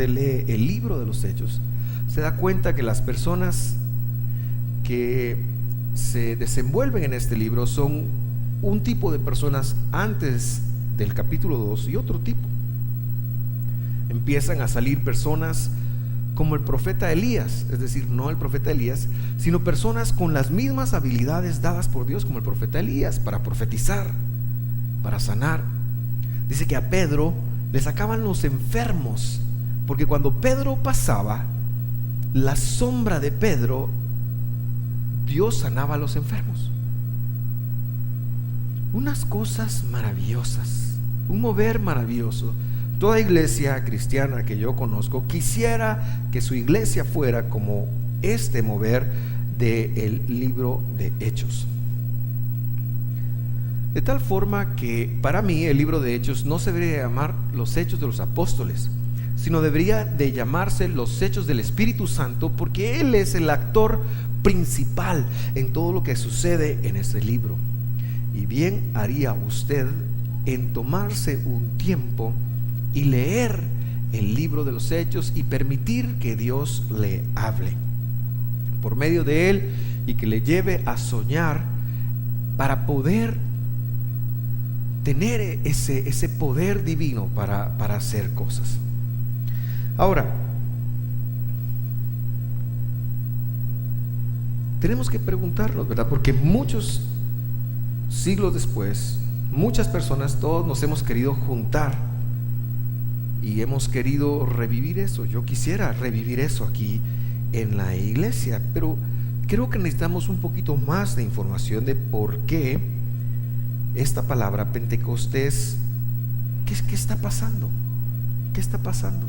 usted lee el libro de los Hechos, se da cuenta que las personas que se desenvuelven en este libro son un tipo de personas antes del capítulo 2 y otro tipo. Empiezan a salir personas como el profeta Elías, es decir, no el profeta Elías, sino personas con las mismas habilidades dadas por Dios como el profeta Elías, para profetizar, para sanar. Dice que a Pedro le sacaban los enfermos, porque cuando Pedro pasaba, la sombra de Pedro, Dios sanaba a los enfermos. Unas cosas maravillosas, un mover maravilloso. Toda iglesia cristiana que yo conozco quisiera que su iglesia fuera como este mover del libro de Hechos. De tal forma que para mí el libro de Hechos no se debería llamar los Hechos de los Apóstoles, sino debería de llamarse los Hechos del Espíritu Santo, porque Él es el actor principal en todo lo que sucede en este libro. Y bien haría usted en tomarse un tiempo y leer el libro de los Hechos y permitir que Dios le hable por medio de él y que le lleve a soñar para poder tener ese poder divino para hacer cosas. Ahora, tenemos que preguntarnos, ¿verdad? Porque muchos siglos después, muchas personas, todos nos hemos querido juntar y hemos querido revivir eso. Yo quisiera revivir eso aquí en la iglesia, pero creo que necesitamos un poquito más de información de por qué esta palabra Pentecostés, ¿qué está pasando? ¿Qué está pasando?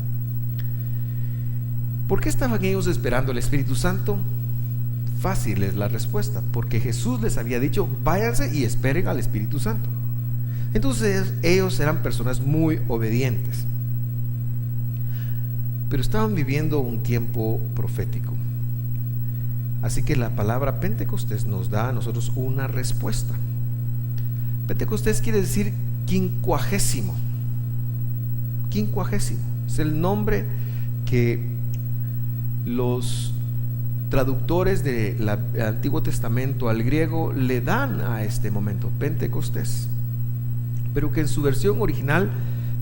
¿Por qué estaban ellos esperando el Espíritu Santo? Fácil es la respuesta, porque Jesús les había dicho: váyanse y esperen al Espíritu Santo. Entonces ellos eran personas muy obedientes, pero estaban viviendo un tiempo profético. Así que la palabra Pentecostés nos da a nosotros una respuesta. Pentecostés quiere decir quincuagésimo. Quincuagésimo es el nombre que los traductores del Antiguo Testamento al griego le dan a este momento, Pentecostés, pero que en su versión original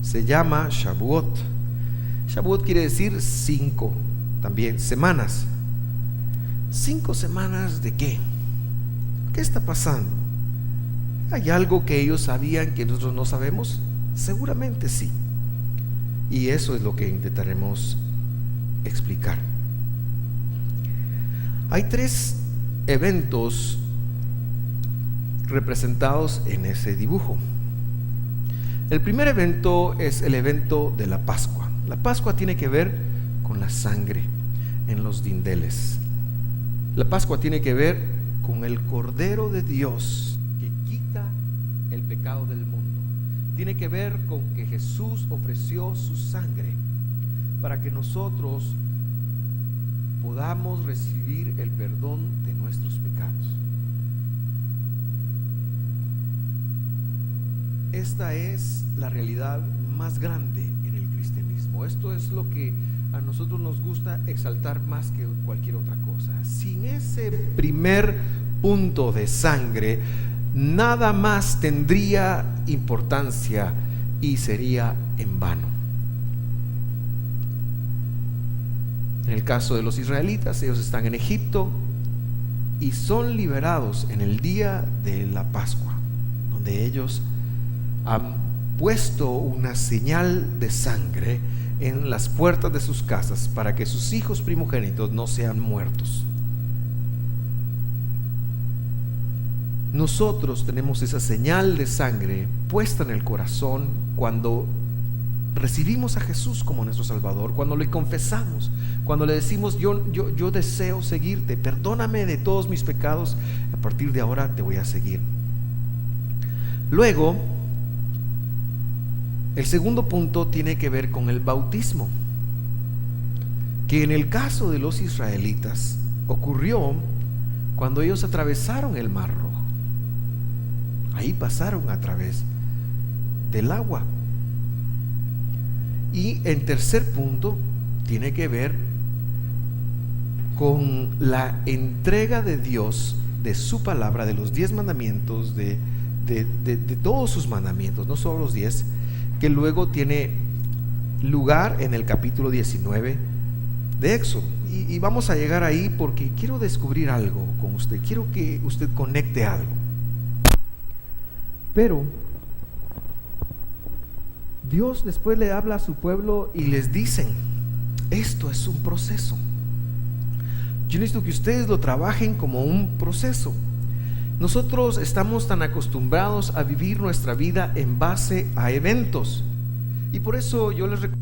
se llama Shavuot. Shavuot quiere decir 5, también semanas. 5 semanas de qué? ¿Qué está pasando? ¿Hay algo que ellos sabían que nosotros no sabemos? Seguramente sí. Y eso es lo que intentaremos explicar. Hay 3 eventos representados en ese dibujo. El primer evento es el evento de la Pascua. La Pascua tiene que ver con la sangre en los dinteles. La Pascua tiene que ver con el Cordero de Dios que quita el pecado del mundo. Tiene que ver con que Jesús ofreció su sangre para que nosotros podamos recibir el perdón de nuestros pecados. Esta es la realidad más grande en el cristianismo. Esto es lo que a nosotros nos gusta exaltar más que cualquier otra cosa. Sin ese primer punto de sangre, nada más tendría importancia y sería en vano. En el caso de los israelitas, ellos están en Egipto y son liberados en el día de la Pascua, donde ellos han puesto una señal de sangre en las puertas de sus casas para que sus hijos primogénitos no sean muertos. Nosotros tenemos esa señal de sangre puesta en el corazón cuando recibimos a Jesús como nuestro Salvador, cuando le confesamos, cuando le decimos: yo deseo seguirte, perdóname de todos mis pecados, a partir de ahora te voy a seguir. Luego, el segundo punto tiene que ver con el bautismo, que en el caso de los israelitas ocurrió cuando ellos atravesaron el Mar Rojo. Ahí pasaron a través del agua. Y en tercer punto, tiene que ver con la entrega de Dios de su palabra, de los 10 mandamientos, de todos sus mandamientos, no solo los 10, que luego tiene lugar en el capítulo 19 de Éxodo. Y vamos a llegar ahí porque quiero descubrir algo con usted, quiero que usted conecte algo. Pero Dios después le habla a su pueblo y les dicen: esto es un proceso. Yo necesito que ustedes lo trabajen como un proceso. Nosotros estamos tan acostumbrados a vivir nuestra vida en base a eventos, y por eso yo les recomiendo: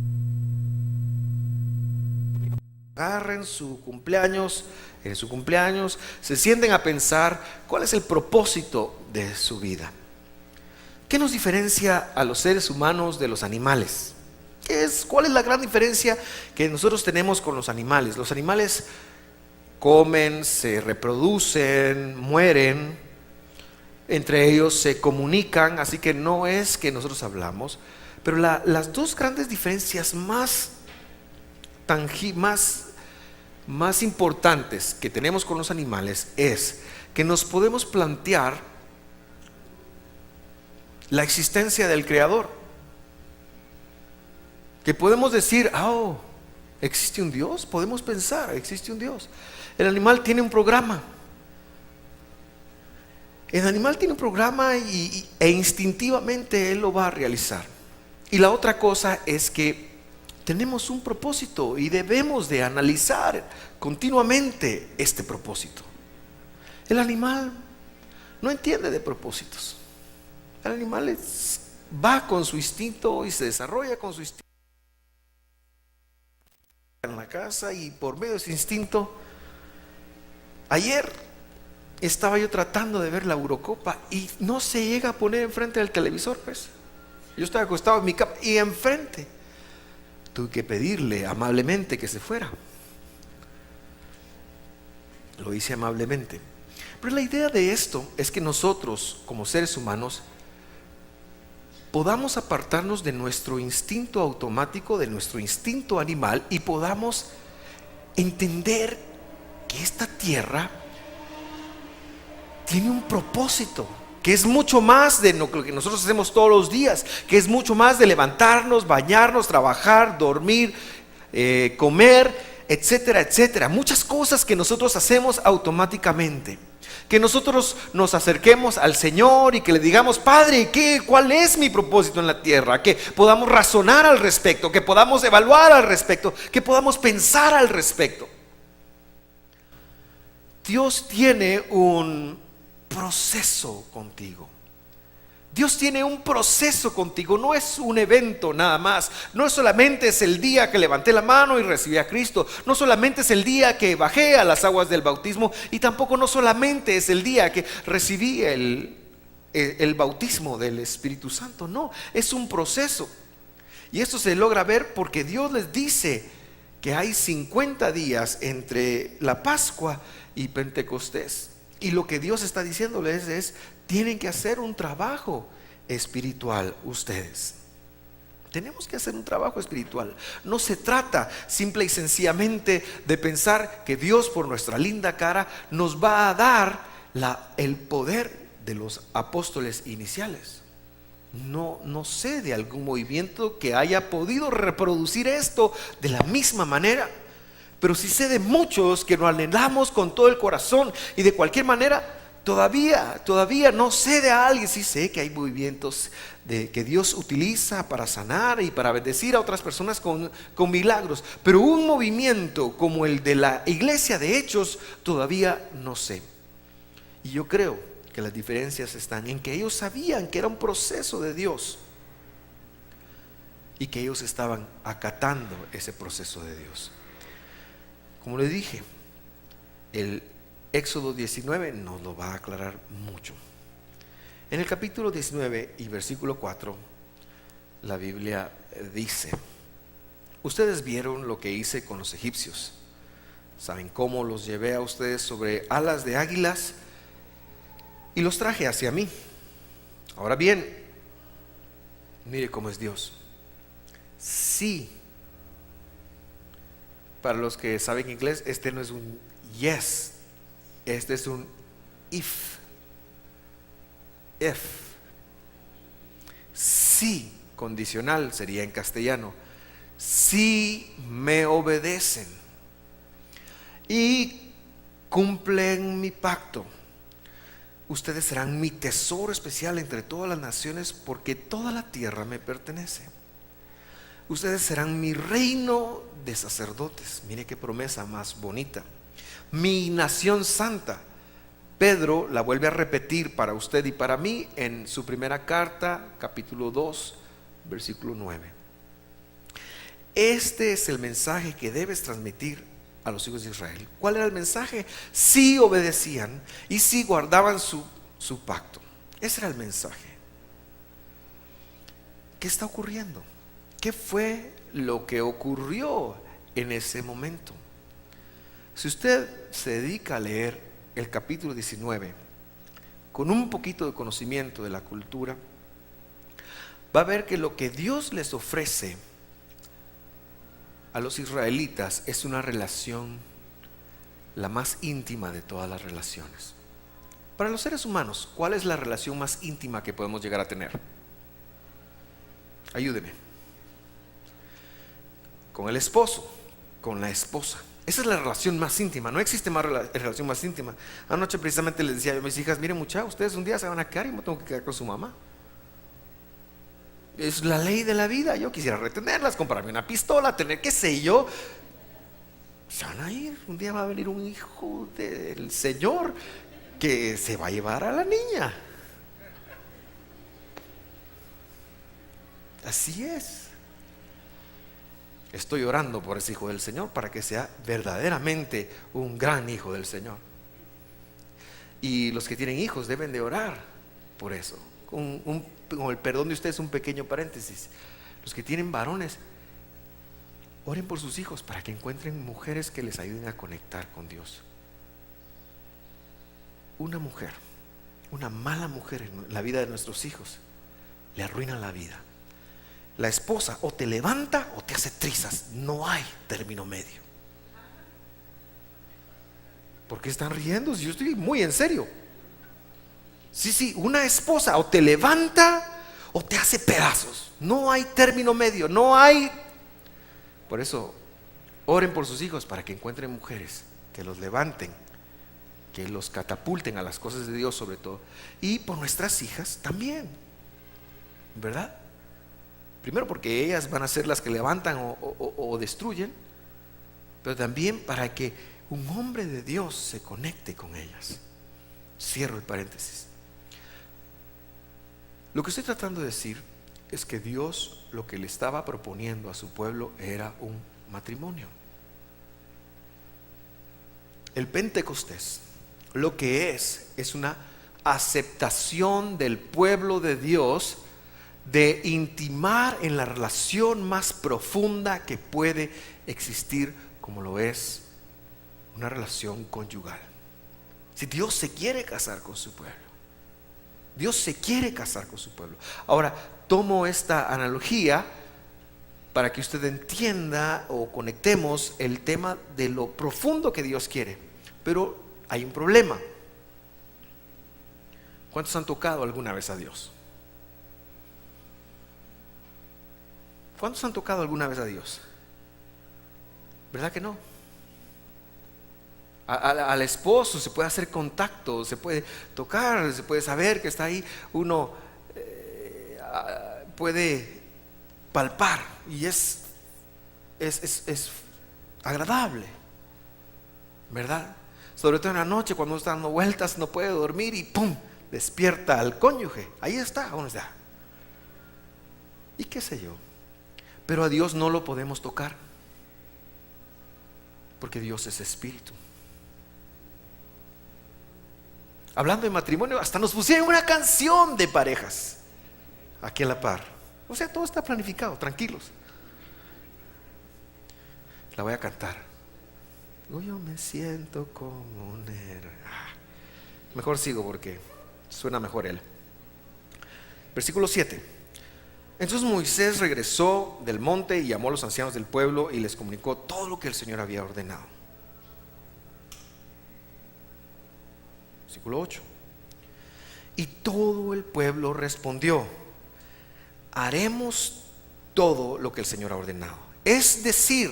agarren su cumpleaños, en su cumpleaños se sienten a pensar cuál es el propósito de su vida. ¿Qué nos diferencia a los seres humanos de los animales? ¿Cuál es la gran diferencia que nosotros tenemos con los animales? Los animales comen, se reproducen, mueren, entre ellos se comunican, así que no es que nosotros hablamos. Pero las dos grandes diferencias más importantes que tenemos con los animales es que nos podemos plantear la existencia del Creador, que podemos decir: oh, ¿existe un Dios? Podemos pensar, existe un Dios. El animal tiene un programa. El animal tiene un programa e instintivamente él lo va a realizar. Y la otra cosa es que tenemos un propósito y debemos de analizar continuamente este propósito. El animal no entiende de propósitos. El animal va con su instinto y se desarrolla con su instinto en la casa, y por medio de ese instinto. Ayer estaba yo tratando de ver la Eurocopa y no se llega a poner enfrente del televisor, pues. Yo estaba acostado en mi cama y enfrente tuve que pedirle amablemente que se fuera. Lo hice amablemente. Pero la idea de esto es que nosotros, como seres humanos, podamos apartarnos de nuestro instinto automático, de nuestro instinto animal, y podamos entender que esta tierra tiene un propósito, que es mucho más de lo que nosotros hacemos todos los días, que es mucho más de levantarnos, bañarnos, trabajar, dormir, comer, etcétera, etcétera. Muchas cosas que nosotros hacemos automáticamente. Que nosotros nos acerquemos al Señor y que le digamos: Padre, ¿cuál es mi propósito en la tierra? Que podamos razonar al respecto, que podamos evaluar al respecto, que podamos pensar al respecto. Dios tiene un proceso contigo. Dios tiene un proceso contigo, no es un evento nada más. No solamente es el día que levanté la mano y recibí a Cristo, no solamente es el día que bajé a las aguas del bautismo, y tampoco no solamente es el día que recibí el bautismo del Espíritu Santo. No, es un proceso. Y esto se logra ver porque Dios les dice que hay 50 días entre la Pascua y Pentecostés. Y lo que Dios está diciéndoles es: tienen que hacer un trabajo espiritual ustedes. Tenemos que hacer un trabajo espiritual. No se trata simple y sencillamente de pensar que Dios, por nuestra linda cara, nos va a dar el poder de los apóstoles iniciales. No sé de algún movimiento que haya podido reproducir esto de la misma manera, pero sí sé de muchos que lo anhelamos con todo el corazón, y de cualquier manera todavía no sé de alguien. Sí sé que hay movimientos que Dios utiliza para sanar y para bendecir a otras personas con milagros, pero un movimiento como el de la iglesia de Hechos todavía no sé. Y yo creo que las diferencias están en que ellos sabían que era un proceso de Dios y que ellos estaban acatando ese proceso de Dios. Como les dije, el Éxodo 19 nos lo va a aclarar mucho. En el capítulo 19 y versículo 4, la Biblia dice: ustedes vieron lo que hice con los egipcios. Saben cómo los llevé a ustedes sobre alas de águilas y los traje hacia mí. Ahora bien, mire cómo es Dios. Si Para los que saben inglés, este no es un yes, este es un if. If. Si condicional sería en castellano. Si me obedecen y cumplen mi pacto, ustedes serán mi tesoro especial entre todas las naciones, porque toda la tierra me pertenece. Ustedes serán mi reino de sacerdotes. Mire qué promesa más bonita. Mi nación santa. Pedro la vuelve a repetir para usted y para mí en su primera carta, capítulo 2, versículo 9. Este es el mensaje que debes transmitir a los hijos de Israel. ¿Cuál era el mensaje? Si obedecían y si guardaban su pacto. Ese era el mensaje. ¿Qué está ocurriendo? ¿Qué fue lo que ocurrió en ese momento? Si usted se dedica a leer el capítulo 19 con un poquito de conocimiento de la cultura, va a ver que lo que Dios les ofrece a los israelitas es una relación la más íntima de todas las relaciones. Para los seres humanos, ¿cuál es la relación más íntima que podemos llegar a tener? Ayúdeme. Con el esposo, con la esposa. Esa es la relación más íntima. No existe más relación más íntima. Anoche precisamente les decía yo a mis hijas: miren, muchachos, ustedes un día se van a quedar y me tengo que quedar con su mamá. Es la ley de la vida. Yo quisiera retenerlas, comprarme una pistola, tener qué sé yo. Se van a ir. Un día va a venir un hijo del Señor que se va a llevar a la niña. Así es. Estoy orando por ese hijo del Señor para que sea verdaderamente un gran hijo del Señor. Y los que tienen hijos deben de orar por eso. Con el perdón de ustedes, un pequeño paréntesis. Los que tienen varones, oren por sus hijos para que encuentren mujeres que les ayuden a conectar con Dios. Una mujer, una mala mujer en la vida de nuestros hijos le arruina la vida. La esposa o te levanta o te hace trizas. No hay término medio. ¿Por qué están riendo? Yo estoy muy en serio. Sí, una esposa o te levanta o te hace pedazos. No hay término medio, no hay. Por eso, oren por sus hijos para que encuentren mujeres que los levanten, que los catapulten a las cosas de Dios sobre todo. Y por nuestras hijas también, ¿verdad? Primero porque ellas van a ser las que levantan o destruyen, pero también para que un hombre de Dios se conecte con ellas. Cierro el paréntesis. Lo que estoy tratando de decir es que Dios lo que le estaba proponiendo a su pueblo era un matrimonio. El Pentecostés lo que es una aceptación del pueblo de Dios de intimar en la relación más profunda que puede existir, como lo es una relación conyugal. Si Dios se quiere casar con su pueblo, Dios se quiere casar con su pueblo. Ahora, tomo esta analogía para que usted entienda o conectemos el tema de lo profundo que Dios quiere. Pero hay un problema. ¿Cuántos han tocado alguna vez a Dios? ¿Cuántos han tocado alguna vez a Dios? ¿Verdad que no? Al esposo se puede hacer contacto, se puede tocar, se puede saber que está ahí. Uno puede palpar y es agradable, ¿verdad? Sobre todo en la noche cuando uno está dando vueltas, no puede dormir y ¡pum! Despierta al cónyuge. Ahí está, ¿dónde está? Y qué sé yo. Pero a Dios no lo podemos tocar, porque Dios es espíritu. Hablando de matrimonio, hasta nos pusieron una canción de parejas aquí a la par. O sea, todo está planificado, tranquilos. La voy a cantar. Yo me siento como un héroe. Mejor sigo porque suena mejor él. Versículo 7. Entonces Moisés regresó del monte y llamó a los ancianos del pueblo y les comunicó todo lo que el Señor había ordenado. Versículo 8. Y todo el pueblo respondió: haremos todo lo que el Señor ha ordenado. Es decir,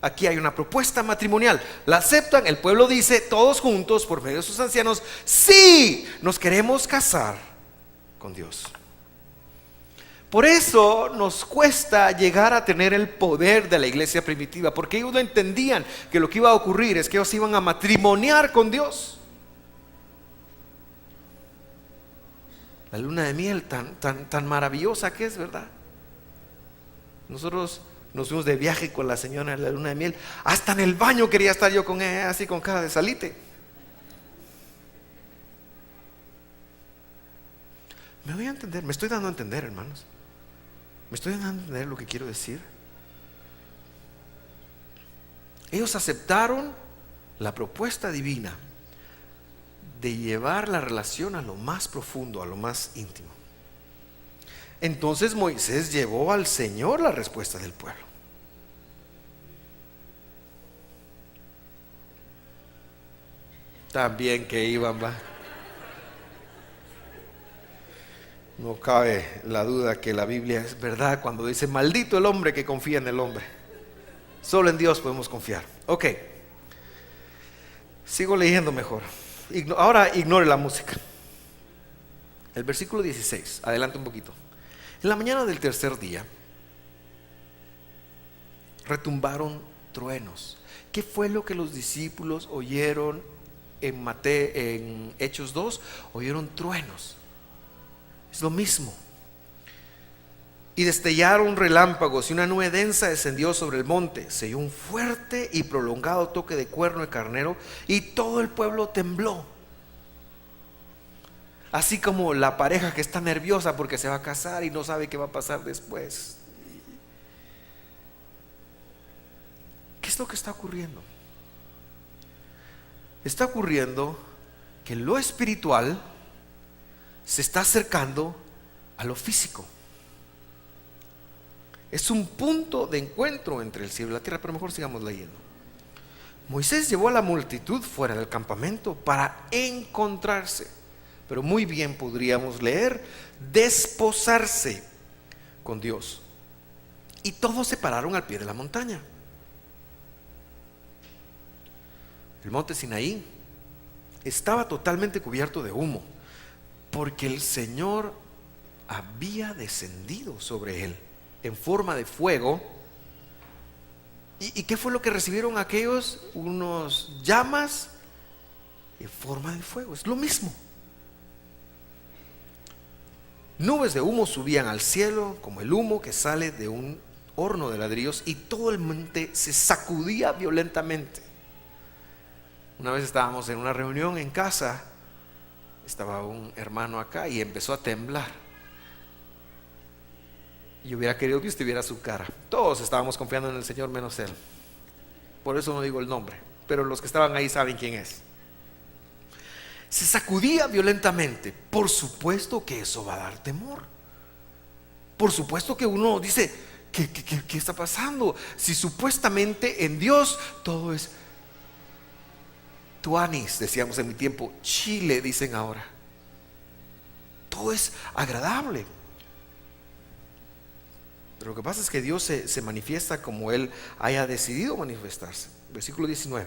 aquí hay una propuesta matrimonial. La aceptan, el pueblo dice todos juntos por medio de sus ancianos: sí, nos queremos casar con Dios. Por eso nos cuesta llegar a tener el poder de la iglesia primitiva, porque ellos no entendían que lo que iba a ocurrir es que ellos iban a matrimoniar con Dios. La luna de miel tan maravillosa que es, ¿verdad? Nosotros nos fuimos de viaje con la señora en la luna de miel. Hasta en el baño quería estar yo con ella, así con cara de salite. ¿Me voy a entender? Me estoy dando a entender, hermanos. ¿Me estoy dando a entender lo que quiero decir? Ellos aceptaron la propuesta divina de llevar la relación a lo más profundo, a lo más íntimo. Entonces Moisés llevó al Señor la respuesta del pueblo. También que iban, va. No cabe la duda que la Biblia es verdad cuando dice: maldito el hombre que confía en el hombre. Solo en Dios podemos confiar. Ok, sigo leyendo mejor. Ahora ignore la música. El versículo 16, adelante un poquito. En la mañana del tercer día retumbaron truenos. ¿Qué fue lo que los discípulos oyeron en Hechos 2? Oyeron truenos. Es lo mismo. Y destellaron relámpagos, y una nube densa descendió sobre el monte. Se oyó un fuerte y prolongado toque de cuerno de carnero, y todo el pueblo tembló. Así como la pareja que está nerviosa porque se va a casar y no sabe qué va a pasar después. ¿Qué es lo que está ocurriendo? Está ocurriendo que lo espiritual se está acercando a lo físico. Es un punto de encuentro entre el cielo y la tierra. Pero mejor sigamos leyendo. Moisés llevó a la multitud fuera del campamento para encontrarse, pero muy bien podríamos leer: desposarse con Dios. Y todos se pararon al pie de la montaña. El monte Sinaí estaba totalmente cubierto de humo, porque el Señor había descendido sobre él en forma de fuego. ¿Y qué fue lo que recibieron aquellos? Unos llamas en forma de fuego. Es lo mismo. Nubes de humo subían al cielo como el humo que sale de un horno de ladrillos, y todo el monte se sacudía violentamente. Una vez estábamos en una reunión en casa, estaba un hermano acá y empezó a temblar. Yo hubiera querido que usted viera su cara. Todos estábamos confiando en el Señor menos él. Por eso no digo el nombre, pero los que estaban ahí saben quién es. Se sacudía violentamente. Por supuesto que eso va a dar temor. Por supuesto que uno dice: ¿Qué está pasando? Si supuestamente en Dios todo es tuanis, decíamos en mi tiempo, chile dicen ahora. Todo es agradable. Pero lo que pasa es que Dios se manifiesta como Él haya decidido manifestarse. Versículo 19.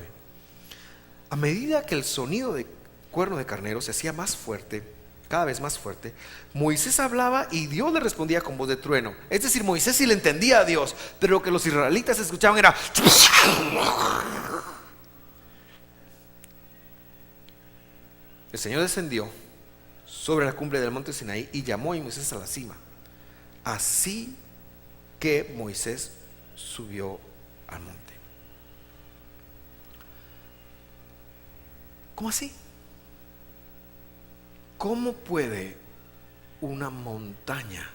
A medida que el sonido de cuerno de carnero se hacía más fuerte, cada vez más fuerte, Moisés hablaba y Dios le respondía con voz de trueno. Es decir, Moisés sí le entendía a Dios, pero lo que los israelitas escuchaban era: el Señor descendió sobre la cumbre del monte Sinaí y llamó a Moisés a la cima. Así que Moisés subió al monte. ¿Cómo así? ¿Cómo puede una montaña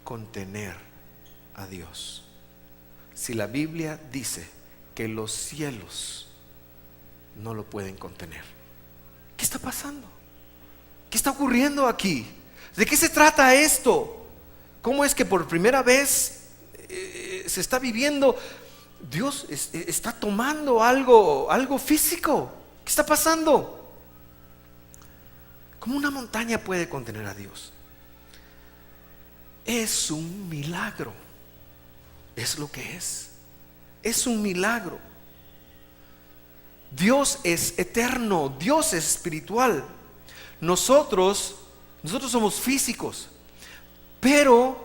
contener a Dios si la Biblia dice que los cielos no lo pueden contener? ¿Qué está pasando? ¿Qué está ocurriendo aquí? ¿De qué se trata esto? ¿Cómo es que por primera vez se está viviendo? Dios está tomando algo físico. ¿Qué está pasando? ¿Cómo una montaña puede contener a Dios? Es un milagro. Es lo que es. Es un milagro. Dios es eterno. Dios es espiritual. Nosotros somos físicos. Pero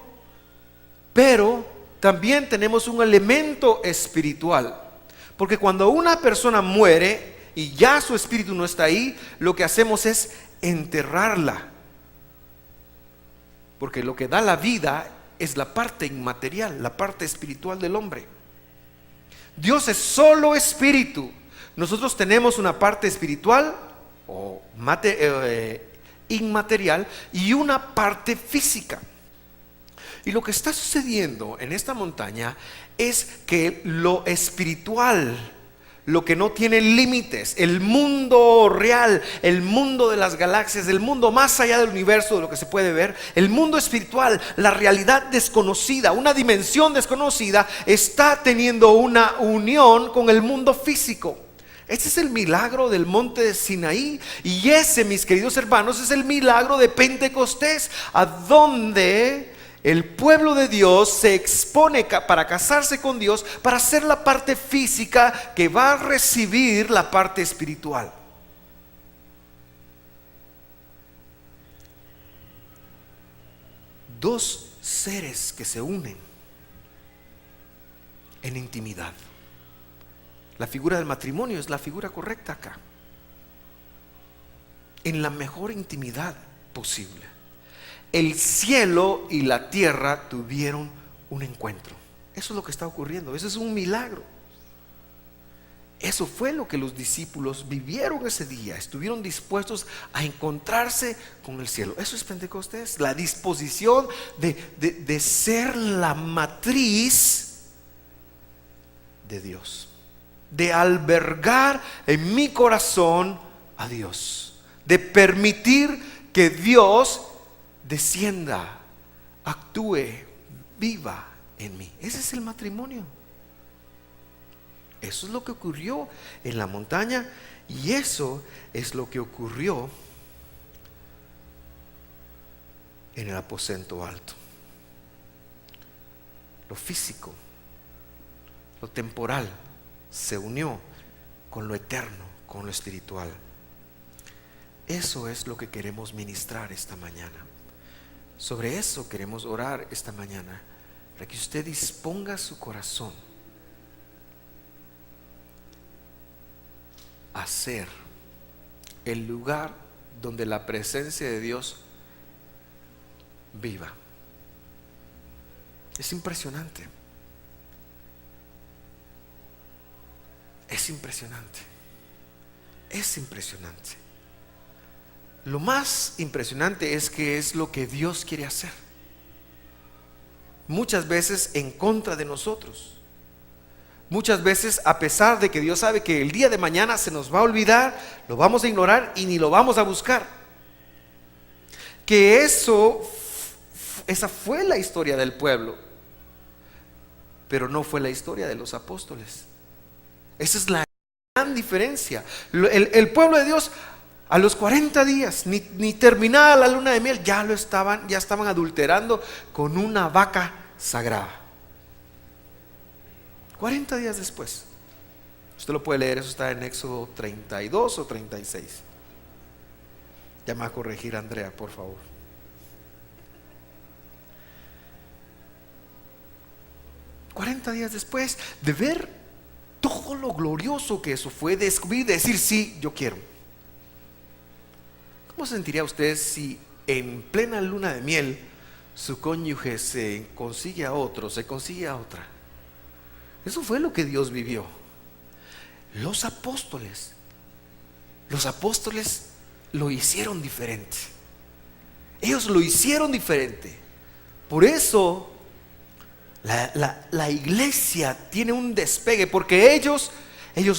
también tenemos un elemento espiritual. Porque cuando una persona muere y ya su espíritu no está ahí, lo que hacemos es enterrarla. Porque lo que da la vida es la parte inmaterial, la parte espiritual del hombre. Dios es solo espíritu. Nosotros tenemos una parte espiritual o inmaterial y una parte física. Y lo que está sucediendo en esta montaña es que lo espiritual, lo que no tiene límites, el mundo real, el mundo de las galaxias, el mundo más allá del universo de lo que se puede ver, el mundo espiritual, la realidad desconocida, una dimensión desconocida, está teniendo una unión con el mundo físico. Ese es el milagro del monte de Sinaí. Y ese, mis queridos hermanos, es el milagro de Pentecostés, a donde el pueblo de Dios se expone para casarse con Dios, para hacer la parte física que va a recibir la parte espiritual. Dos seres que se unen en intimidad. La figura del matrimonio es la figura correcta acá. En la mejor intimidad posible. El cielo y la tierra tuvieron un encuentro. Eso es lo que está ocurriendo. Eso es un milagro. Eso fue lo que los discípulos vivieron ese día. Estuvieron dispuestos a encontrarse con el cielo. Eso es Pentecostés. La disposición de ser la matriz de Dios. De albergar en mi corazón a Dios. De permitir que Dios descienda, actúe, viva en mí. Ese es el matrimonio. Eso es lo que ocurrió en la montaña y eso es lo que ocurrió en el aposento alto. Lo físico, lo temporal se unió con lo eterno, con lo espiritual. Eso es lo que queremos ministrar esta mañana. Sobre eso queremos orar esta mañana, para que usted disponga su corazón a ser el lugar donde la presencia de Dios viva. Es impresionante. Es impresionante. Es impresionante. Lo más impresionante es que es lo que Dios quiere hacer. Muchas veces en contra de nosotros. Muchas veces a pesar de que Dios sabe que el día de mañana se nos va a olvidar, lo vamos a ignorar y ni lo vamos a buscar. Que esa fue la historia del pueblo, pero no fue la historia de los apóstoles. Esa es la gran diferencia. El pueblo de Dios a los 40 días, ni terminada la luna de miel, ya estaban adulterando con una vaca sagrada. 40 días después. Usted lo puede leer, eso está en Éxodo 32 o 36. Ya me va a corregir Andrea, por favor. $40 días después de ver todo lo glorioso que eso fue, descubrir, decir sí, yo quiero. ¿Cómo se sentiría usted si en plena luna de miel su cónyuge se consigue a otro, se consigue a otra? Eso fue lo que Dios vivió. Los apóstoles lo hicieron diferente. Ellos lo hicieron diferente. Por eso la iglesia tiene un despegue, porque ellos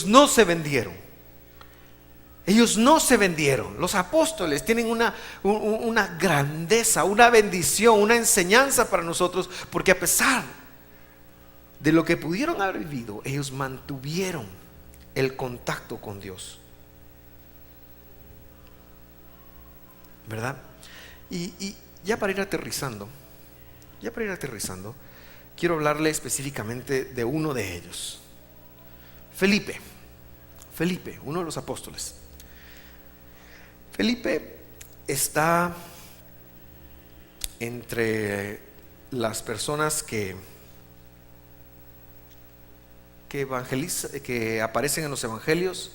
no se vendieron. Ellos no se vendieron. Los apóstoles tienen una grandeza, una bendición, una enseñanza para nosotros, porque a pesar de lo que pudieron haber vivido, ellos mantuvieron el contacto con Dios, ¿verdad? Y ya para ir aterrizando, quiero hablarle específicamente de uno de ellos, Felipe, uno de los apóstoles. Felipe está entre las personas que aparecen en los evangelios.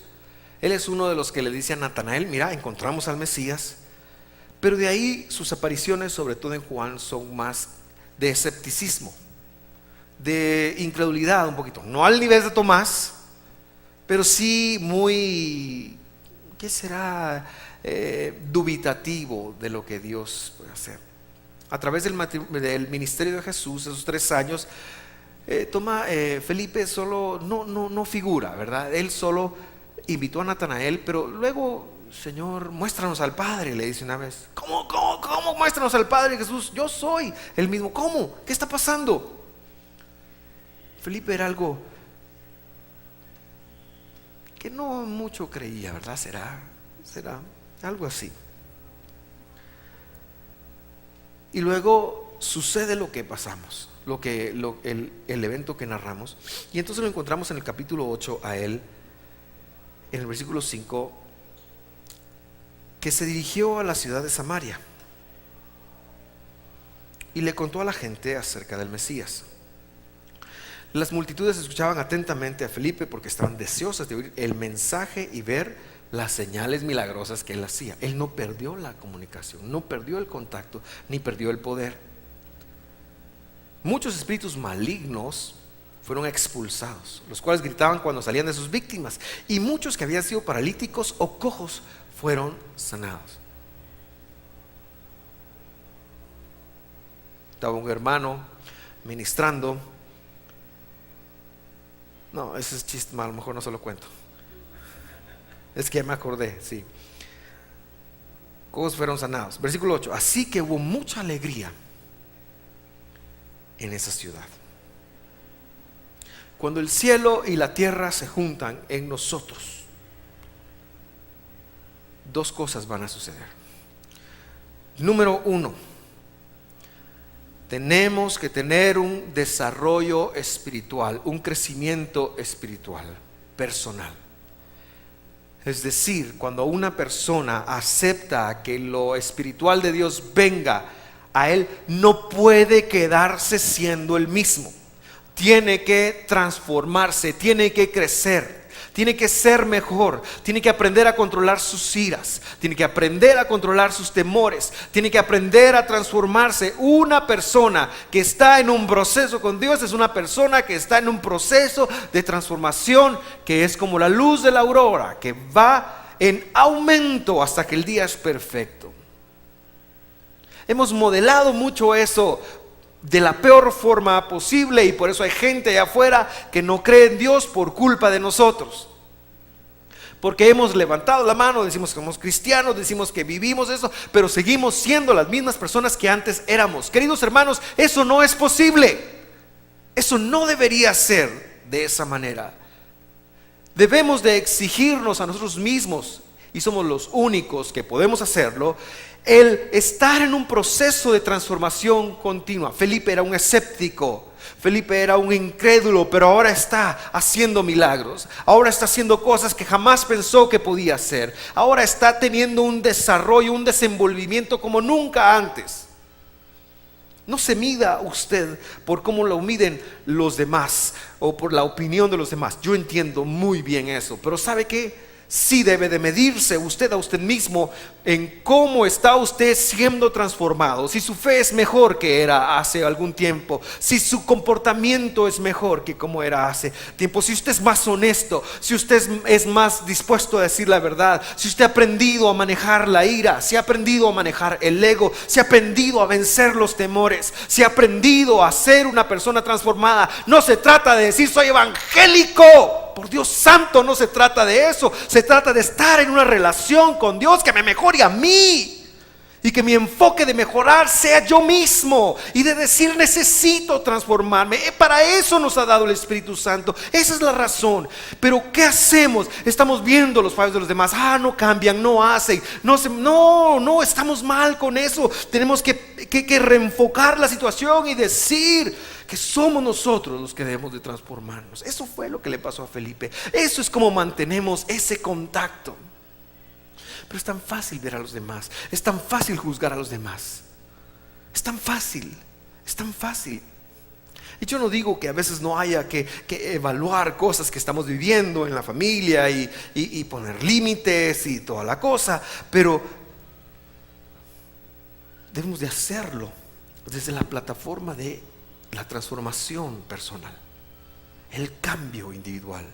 Él es uno de los que le dice a Natanael: mira, encontramos al Mesías. Pero de ahí sus apariciones, sobre todo en Juan, son más de escepticismo, de incredulidad un poquito. No al nivel de Tomás, pero sí muy, ¿qué será? Dubitativo de lo que Dios puede hacer. A través del ministerio de Jesús, esos 3 años, Felipe solo no figura, ¿verdad? Él solo invitó a Natanael, pero luego: Señor, muéstranos al Padre, le dice una vez. ¿Cómo muéstranos al Padre, Jesús? Yo soy el mismo. ¿Cómo? ¿Qué está pasando? Felipe era algo que no mucho creía, ¿verdad? Será algo así. Y luego sucede lo que pasamos, el evento que narramos. Y entonces lo encontramos en el capítulo 8 a él, en el versículo 5, que se dirigió a la ciudad de Samaria y le contó a la gente acerca del Mesías. Las multitudes escuchaban atentamente a Felipe porque estaban deseosas de oír el mensaje y ver las señales milagrosas que él hacía. Él no perdió la comunicación, no perdió el contacto, ni perdió el poder. Muchos espíritus malignos fueron expulsados, los cuales gritaban cuando salían de sus víctimas, y muchos que habían sido paralíticos o cojos fueron sanados. Estaba un hermano ministrando. No, ese es chiste, a lo mejor no se lo cuento. Es que ya me acordé, sí. Cojos fueron sanados. Versículo 8. Así que hubo mucha alegría en esa ciudad. Cuando el cielo y la tierra se juntan en nosotros, 2 cosas van a suceder. Número 1, tenemos que tener un desarrollo espiritual, un crecimiento espiritual, personal. Es decir, cuando una persona acepta que lo espiritual de Dios venga a él, no puede quedarse siendo el mismo. Tiene que transformarse, tiene que crecer, tiene que ser mejor, tiene que aprender a controlar sus iras, tiene que aprender a controlar sus temores, tiene que aprender a transformarse. Una persona que está en un proceso con Dios es una persona que está en un proceso de transformación que es como la luz de la aurora, que va en aumento hasta que el día es perfecto. Hemos modelado mucho eso de la peor forma posible, y por eso hay gente allá afuera que no cree en Dios por culpa de nosotros, porque hemos levantado la mano, decimos que somos cristianos, decimos que vivimos eso, pero seguimos siendo las mismas personas que antes éramos. Queridos hermanos, eso no es posible. Eso no debería ser de esa manera. Debemos de exigirnos a nosotros mismos, y somos los únicos que podemos hacerlo, el estar en un proceso de transformación continua. Felipe era un escéptico, Felipe era un incrédulo, pero ahora está haciendo milagros, ahora está haciendo cosas que jamás pensó que podía hacer, ahora está teniendo un desarrollo, un desenvolvimiento como nunca antes. No se mida usted por cómo lo miden los demás o por la opinión de los demás. Yo entiendo muy bien eso, pero ¿sabe qué? Sí debe de medirse usted a usted mismo en cómo está usted siendo transformado. Si su fe es mejor que era hace algún tiempo, si su comportamiento es mejor que como era hace tiempo, si usted es más honesto, si usted es más dispuesto a decir la verdad, si usted ha aprendido a manejar la ira, si ha aprendido a manejar el ego, si ha aprendido a vencer los temores, si ha aprendido a ser una persona transformada. No se trata de decir soy evangélico. por Dios santo, no se trata de eso. Se trata de estar en una relación con Dios que me mejore a mí. Y que mi enfoque de mejorar sea yo mismo. Y de decir, necesito transformarme. Para eso nos ha dado el Espíritu Santo. Esa es la razón. Pero ¿qué hacemos? Estamos viendo los fallos de los demás. No cambian, no hacen. No, estamos mal con eso. Tenemos que reenfocar la situación y decir que somos nosotros los que debemos de transformarnos. Eso fue lo que le pasó a Felipe. Eso es como mantenemos ese contacto. Pero es tan fácil ver a los demás, es tan fácil juzgar a los demás, es tan fácil, es tan fácil. Y yo no digo que a veces no haya que evaluar cosas que estamos viviendo en la familia y poner límites y toda la cosa, pero debemos de hacerlo desde la plataforma de la transformación personal, el cambio individual.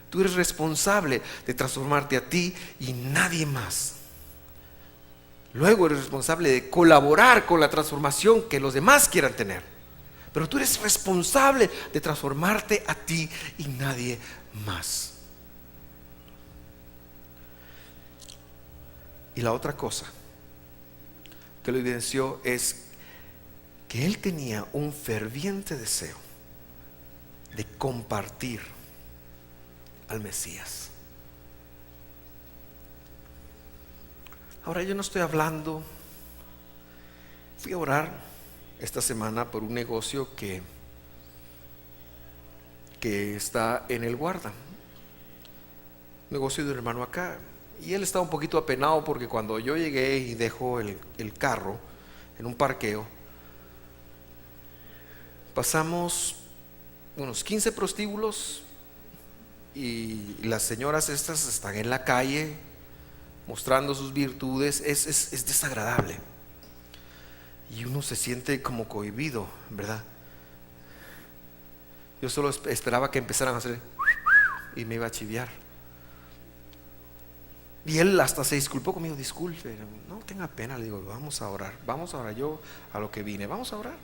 Tú eres responsable de transformarte a ti y nadie más. Luego eres responsable de colaborar con la transformación que los demás quieran tener. Pero tú eres responsable de transformarte a ti y nadie más. Y la otra cosa que lo evidenció es que él tenía un ferviente deseo de compartir al Mesías. Ahora, yo no estoy hablando. Fui a orar esta semana por un negocio que está en el Guarda, negocio de un hermano acá, y él estaba un poquito apenado porque cuando yo llegué y dejó el carro en un parqueo, pasamos unos 15 prostíbulos y las señoras estas están en la calle mostrando sus virtudes. Es desagradable y uno se siente como cohibido, ¿verdad? Yo solo esperaba que empezaran a hacer y me iba a chiviar. Y él hasta se disculpó conmigo. Disculpe, no tenga pena. Le digo, vamos a orar, yo a lo que vine, vamos a orar.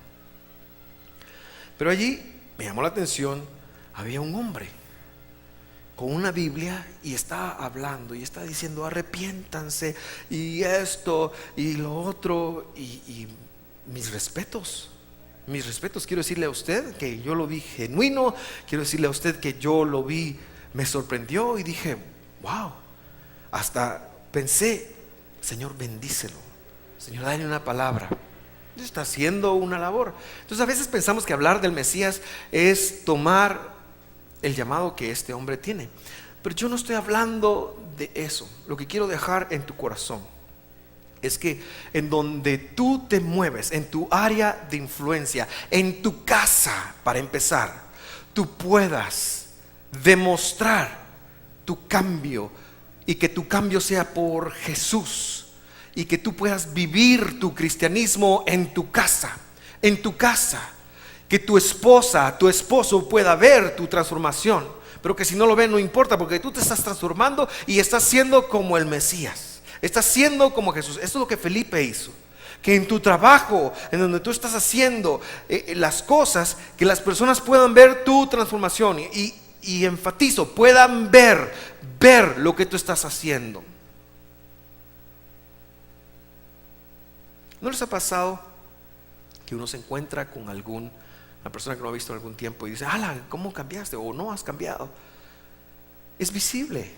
Pero allí me llamó la atención, había un hombre con una Biblia y está hablando y está diciendo arrepiéntanse y esto y lo otro, y mis respetos, quiero decirle a usted que yo lo vi genuino, quiero decirle a usted que yo lo vi, me sorprendió y dije, wow, hasta pensé, Señor, bendícelo, Señor, dale una palabra. Está haciendo una labor. Entonces a veces pensamos que hablar del Mesías es tomar el llamado que este hombre tiene, pero yo no estoy hablando de eso. Lo que quiero dejar en tu corazón es que en donde tú te mueves, en tu área de influencia, en tu casa, para empezar, tú puedas demostrar tu cambio y que tu cambio sea por Jesús, y que tú puedas vivir tu cristianismo en tu casa, que tu esposa, tu esposo pueda ver tu transformación, pero que si no lo ve no importa, porque tú te estás transformando y estás siendo como el Mesías, estás siendo como Jesús. Esto es lo que Felipe hizo, que en tu trabajo, en donde tú estás haciendo las cosas, que las personas puedan ver tu transformación y enfatizo, puedan ver lo que tú estás haciendo. ¿No les ha pasado que uno se encuentra con una persona que no ha visto en algún tiempo y dice, ala, ¿cómo cambiaste? O no has cambiado. Es visible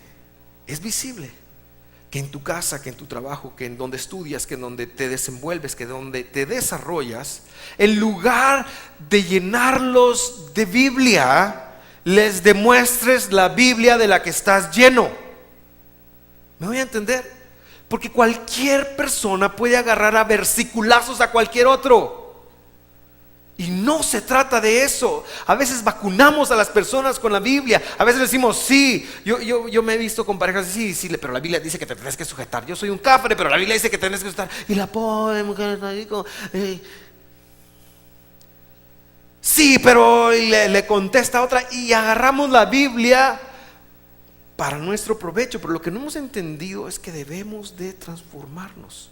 que en tu casa, que en tu trabajo, que en donde estudias, que en donde te desenvuelves, que donde te desarrollas, en lugar de llenarlos de Biblia, les demuestres la Biblia de la que estás lleno. ¿Me voy a entender? Porque cualquier persona puede agarrar a versiculazos a cualquier otro. Y no se trata de eso. A veces vacunamos a las personas con la Biblia. A veces decimos, sí, yo me he visto con parejas, sí, pero la Biblia dice que te tienes que sujetar. Yo soy un cafre, pero la Biblia dice que tienes que sujetar. Y la pobre mujer está ahí como, sí, pero le contesta a otra, y agarramos la Biblia para nuestro provecho. Pero lo que no hemos entendido es que debemos de transformarnos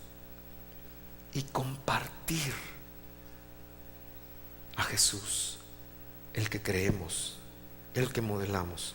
y compartir a Jesús, el que creemos, el que modelamos.